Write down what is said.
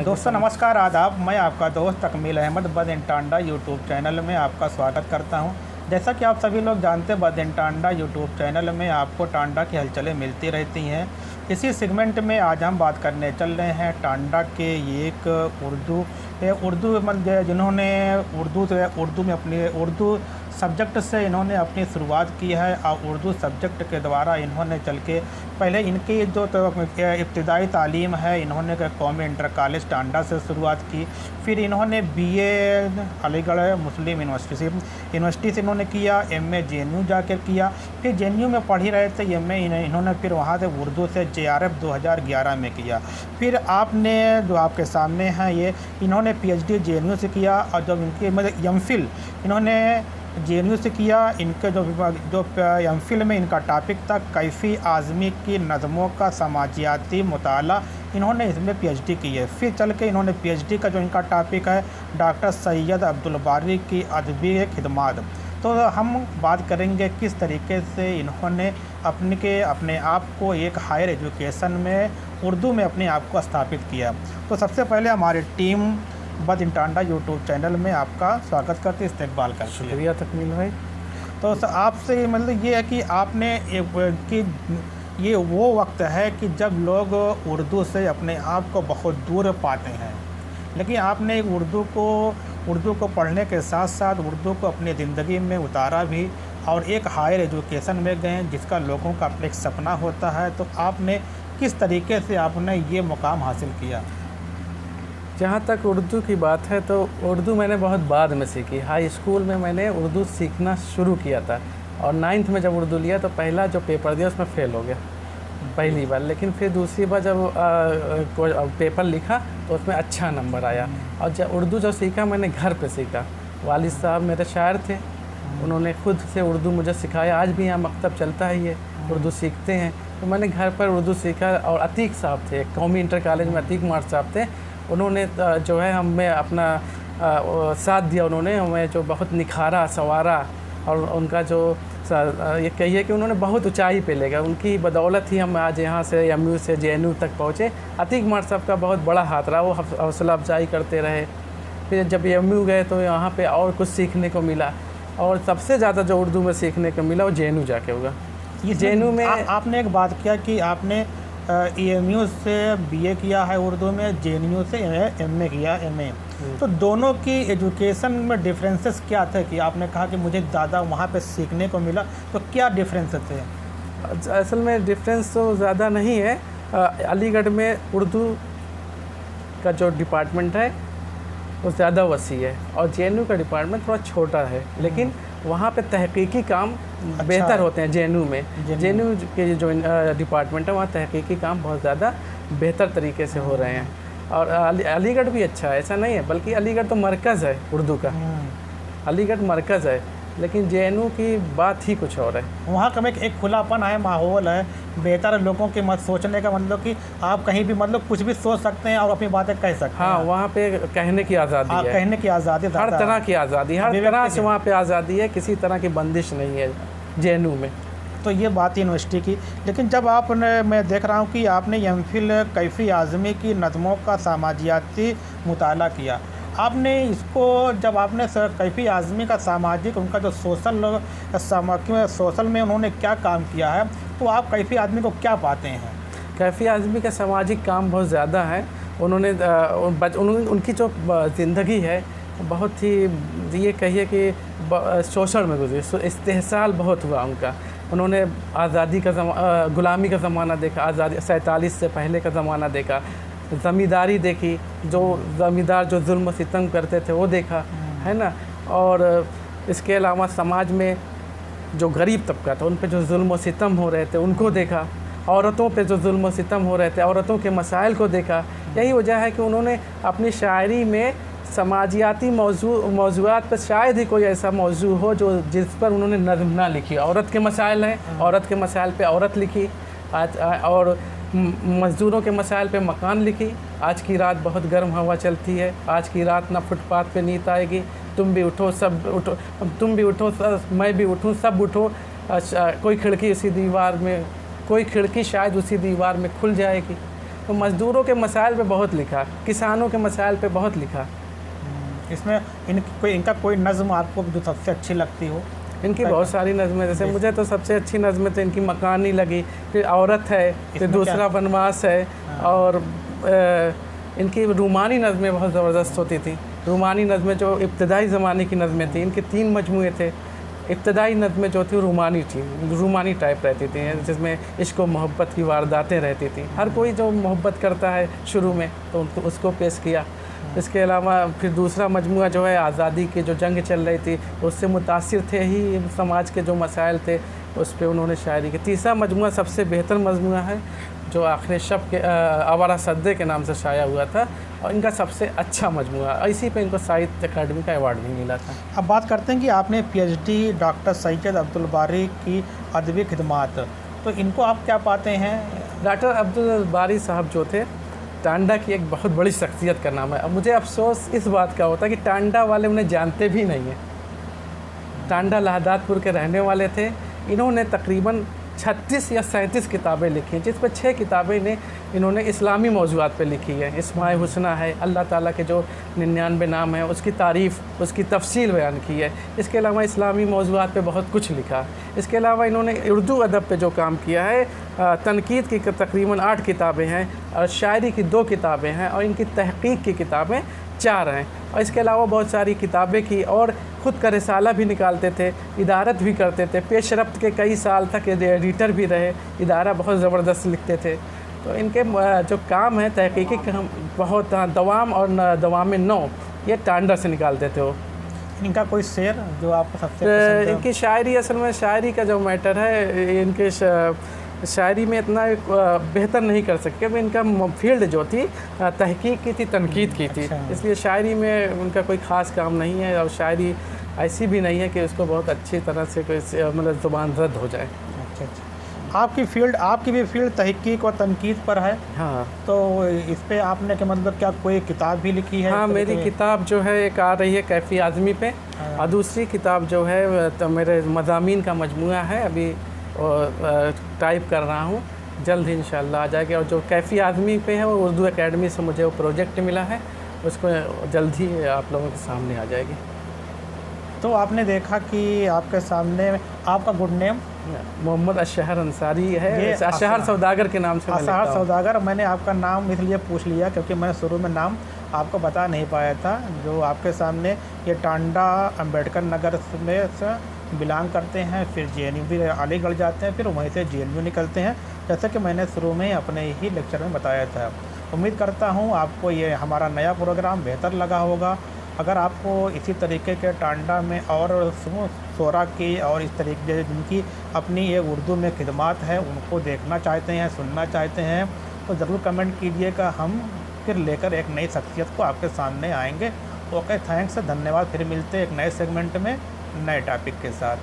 दोस्तों नमस्कार, आदाब। मैं आपका दोस्त तकमील अहमद बद इन टांडा यूट्यूब चैनल में आपका स्वागत करता हूं। जैसा कि आप सभी लोग जानते हैं, बद इन टांडा यूट्यूब चैनल में आपको टांडा की हलचलें मिलती रहती हैं। इसी सेगमेंट में आज हम बात करने चल रहे हैं टांडा के एक उर्दू मतलब जिन्होंने उर्दू में अपनी उर्दू सब्जेक्ट से इन्होंने अपनी शुरुआत की है और उर्दू सब्जेक्ट के द्वारा इन्होंने चल के पहले इनकी जो इब्तिदाई तालीम है इन्होंने कौमी इंटर कॉलेज टांडा से शुरुआत की। फिर इन्होंने बीए अलीगढ़ मुस्लिम यूनिवर्सिटी से इन्होंने किया, एमए जेएनयू जाकर किया। फिर जेएनयू में पढ़ ही रहे थे एमए इन्होंने फिर वहाँ से उर्दू से जेआरएफ 2011 में किया। फिर आपने जो आपके सामने है ये इन्होंने पीएचडी जेएनयू से किया और जब इनकी मतलब एमफिल इन्होंने जेएनयू से किया। इनके जो एमफिल में इनका टॉपिक था कैफ़ी आज़मी की नज़मों का समाजियाती मुताला, इन्होंने इसमें पीएचडी की है। फिर चल के इन्होंने पीएचडी का जो इनका टॉपिक है डॉक्टर सैयद अब्दुल बारी की अदबी खिदमात। तो हम बात करेंगे किस तरीके से इन्होंने अपने आप को एक हायर एजुकेशन में उर्दू में अपने आप को स्थापित किया। तो सबसे पहले हमारी टीम बद इन टांडा यूट्यूब चैनल में आपका स्वागत करते, इस्तकबाल करते हैं। शुक्रिया तकमील भाई। तो आपसे मतलब ये है कि आपने कि ये वो वक्त है कि जब लोग उर्दू से अपने आप को बहुत दूर पाते हैं, लेकिन आपने उर्दू को पढ़ने के साथ साथ उर्दू को अपनी ज़िंदगी में उतारा भी और एक हायर एजुकेशन में गए जिसका लोगों का एक सपना होता है। तो आपने किस तरीके से आपने ये मुकाम हासिल किया? जहाँ तक उर्दू की बात है तो उर्दू मैंने बहुत बाद में सीखी। हाई स्कूल में मैंने उर्दू सीखना शुरू किया था और 9th में जब उर्दू लिया तो पहला जो पेपर दिया उसमें फ़ेल हो गया पहली बार। लेकिन फिर दूसरी बार जब पेपर लिखा तो उसमें अच्छा नंबर आया। और जब उर्दू सीखा मैंने घर पे सीखा। वालिद साहब मेरे शायर थे, उन्होंने खुद से उर्दू मुझे सिखाया। आज भी यहाँ मकतब चलता है, ये उर्दू सीखते हैं। तो मैंने घर पर उर्दू सीखा। और अतीक साहब थे, कौमी इंटर कॉलेज में अतीक मार साहब थे, उन्होंने जो है हमें अपना साथ दिया। उन्होंने हमें जो बहुत निखारा संवारा और उनका जो ये कहिए कि उन्होंने बहुत ऊंचाई पे ले गए। उनकी बदौलत ही हम आज यहाँ से एमयू से जेएनयू तक पहुँचे। अतीक मार साहब का बहुत बड़ा हाथ रहा, वो हौसला अफजाई करते रहे। फिर जब एमयू गए तो यहाँ पे और कुछ सीखने को मिला और सबसे ज़्यादा जो उर्दू में सीखने को मिला वो जेएनयू जाके होगा। ये जेएनयू में आपने एक बात किया कि आपने एमयू से बीए किया है उर्दू में, जेएनयू से एमए किया एमए। तो दोनों की एजुकेशन में डिफरेंसेस क्या थे कि आपने कहा कि मुझे ज़्यादा वहाँ पे सीखने को मिला, तो क्या डिफरेंस थे? असल में डिफरेंस तो ज़्यादा नहीं है। अलीगढ़ में उर्दू का जो डिपार्टमेंट है वो ज़्यादा वसी है और जेएनयू का डिपार्टमेंट थोड़ा छोटा है, लेकिन वहाँ पे तहकीकी काम बेहतर होते हैं। जेएनयू में जेएनयू के जो डिपार्टमेंट है वहाँ तहकीकी काम बहुत ज़्यादा बेहतर तरीके से हो रहे हैं। और अलीगढ़ भी अच्छा है, ऐसा नहीं है, बल्कि अलीगढ़ तो मरकज़ है उर्दू का। अलीगढ़ मरकज़ है, लेकिन जेएनयू की बात ही कुछ और है। वहाँ का एक खुलापन है, माहौल है, बेहतर लोगों के मत सोचने का मतलब कि आप कहीं भी मतलब कुछ भी सोच सकते हैं और अपनी बातें कह सकते हैं। हाँ, वहाँ पे कहने की आज़ादी है, कहने की आज़ादी, हर तरह की आज़ादी, हर तरह से वहाँ पे आज़ादी है, किसी तरह की बंदिश नहीं है जेएनयू में। तो ये बात यूनिवर्सिटी की। लेकिन जब मैं देख रहा हूँ कि आपने एमफिल कैफ़ी आज़मी की नज़मों का समाजियाती मुताला किया, आपने इसको जब आपने कैफ़ी आज़मी का सामाजिक उनका जो सोशल में उन्होंने क्या काम किया है, तो आप कैफ़ी आज़मी को क्या पाते हैं? कैफ़ी आज़मी का सामाजिक काम बहुत ज़्यादा है। उन्होंने उनकी जो ज़िंदगी है बहुत ही ये कहिए कि शोषण में गुजरी, इस्तेहसाल बहुत हुआ उनका। उन्होंने आज़ादी का ग़ुलामी का ज़माना देखा, आज़ादी 47 से पहले का ज़माना देखा, ज़मींदारी देखी, जो ज़मींदार जो जुल्म सितम करते थे वो देखा, है ना। और इसके अलावा समाज में जो गरीब तबका था उन पे जो जुल्म सितम हो रहे थे उनको देखा, औरतों पे जो जुल्म सितम हो रहे थे औरतों के मसाइल को देखा। यही वजह है कि उन्होंने अपनी शायरी में समाजियाती मौज़ूआत पर शायद ही कोई ऐसा मौजू हो जो जिस पर उन्होंने नज़्म ना लिखी। औरत के मसाइल हैं, औरत के मसाइल पे औरत लिखी, और मज़दूरों के मसाइल पे मकान लिखी। आज की रात बहुत गर्म हवा चलती है, आज की रात ना फुटपाथ पे नींद आएगी, तुम भी उठो सब उठो, तुम भी उठो मैं भी उठूँ सब उठो, कोई खिड़की शायद उसी दीवार में खुल जाएगी। तो मज़दूरों के मसाइल पे बहुत लिखा, किसानों के मसाइल पे बहुत लिखा। इसमें इनका कोई नज़्म आपको जो सबसे अच्छी लगती हो? इनकी बहुत सारी नज़में, जैसे मुझे तो सबसे अच्छी नज़में तो इनकी मकानी लगी, फिर औरत है, फिर दूसरा वनवास है, और इनकी रूमानी नज़में बहुत ज़बरदस्त होती थी। रूमानी नज़में जो इब्तदाई ज़माने की नज़में थी, इनके 3 मजमूए थे। इब्तदाई नज़में जो थी रूमानी थी, रूमानी टाइप रहती थी, जिसमें इश्क व मोहब्बत की वारदातें रहती थी। हर कोई जो मोहब्बत करता है शुरू में तो उसको पेश किया। इसके अलावा फिर दूसरा मजमूआ जो है आज़ादी की जो जंग चल रही थी उससे मुतासिर थे ही, समाज के जो मसाइल थे उस पर उन्होंने शायरी की। तीसरा मजमूआ सबसे बेहतर मजमूआ है जो आखिर शब के आवारा सद्दे के नाम से शाया हुआ था, और इनका सबसे अच्छा मजमूआ, इसी पे इनको साहित्य अकादमी का अवार्ड भी मिला था। अब बात करते हैं कि आपने PhD डॉक्टर सैयद अब्दुल बारी की अदबी खिदमात, तो इनको आप क्या पाते हैं? डॉक्टर अब्दुल बारी साहब जो थे टांडा की एक बहुत बड़ी शख्सियत का नाम है। अब मुझे अफसोस इस बात का होता है कि टांडा वाले उन्हें जानते भी नहीं हैं। टांडा लहदादपुर के रहने वाले थे। इन्होंने तकरीबन 36 या 37 किताबें लिखी हैं, जिस पर 6 किताबें इन्होंने इस्लामी मौज़ूआत पे लिखी है। इस्माए हुस्ना है, अल्लाह ताला के जो 99 नाम हैं उसकी तारीफ़, उसकी तफसील बयान की है। इसके अलावा इस्लामी मौज़ूआत पे बहुत कुछ लिखा। इसके अलावा इन्होंने उर्दू अदब पे जो काम किया है, तनकीद की तकरीबन 8 किताबें हैं, और शायरी की 2 किताबें हैं, और इनकी तहक़ीक़ की किताबें 4 हैं। और इसके अलावा बहुत सारी किताबें की, और ख़ुद का रिसाला भी निकालते थे, इदारत भी करते थे, पेशरफ्त के कई साल तक एडिटर भी रहे, इदारा बहुत ज़बरदस्त लिखते थे। तो इनके जो काम है तहक़ीक़ी काम बहुत दवाम और दवाम नौ ये टांडा से निकालते थे वो। इनका कोई शेर जो आपको सबसे पसंद है? इनकी शायरी, असल में शायरी का जो मैटर है, इनके शायरी में इतना बेहतर नहीं कर सकते, क्योंकि इनका फील्ड जो थी तहक़ीक़ की थी, तनकीद की थी। अच्छा। इसलिए शायरी में उनका कोई ख़ास काम नहीं है, और शायरी ऐसी भी नहीं है कि उसको बहुत अच्छी तरह से कोई मतलब ज़ुबान रद्द हो जाए। अच्छा। आपकी भी फील्ड तहक़ीक़ और तनकीद पर है। हाँ, तो इस पे आपने क्या मतलब क्या कोई किताब भी लिखी है? हाँ, मेरी किताब जो है एक आ रही है कैफ़ी आज़मी पे, और दूसरी किताब जो है तो मेरे मज़ामीन का मजमूआ है, अभी टाइप कर रहा हूँ, जल्द ही इंशाअल्लाह आ जाएगी। और जो कैफ़ी आज़मी पे है वो उर्दू एकेडमी से मुझे वो प्रोजेक्ट मिला है, उसको जल्द ही आप लोगों के सामने आ जाएगी। तो आपने देखा कि आपके सामने आपका गुड नेम मोहम्मद अशहर अंसारी है, अशहर सौदागर के नाम से। अशहर सौदागर, मैंने आपका नाम इसलिए पूछ लिया क्योंकि मैं शुरू में नाम आपको बता नहीं पाया था। जो आपके सामने ये टांडा अम्बेडकर नगर में से बिलोंग करते हैं, फिर JNU भी अलीगढ़ जाते हैं, फिर वहीं से JNU निकलते हैं, जैसे कि मैंने शुरू में अपने ही लेक्चर में बताया था। उम्मीद करता हूँ आपको ये हमारा नया प्रोग्राम बेहतर लगा होगा। अगर आपको इसी तरीके के टांडा में और शोरा की और इस तरीके जिनकी अपनी ये उर्दू में खिदमात है उनको देखना चाहते हैं, सुनना चाहते हैं, तो ज़रूर कमेंट कीजिएगा। हम फिर लेकर एक नई शख्सियत को आपके सामने आएंगे। ओके, थैंक्स, धन्यवाद। फिर मिलते हैं एक नए सेगमेंट में नए टॉपिक के साथ।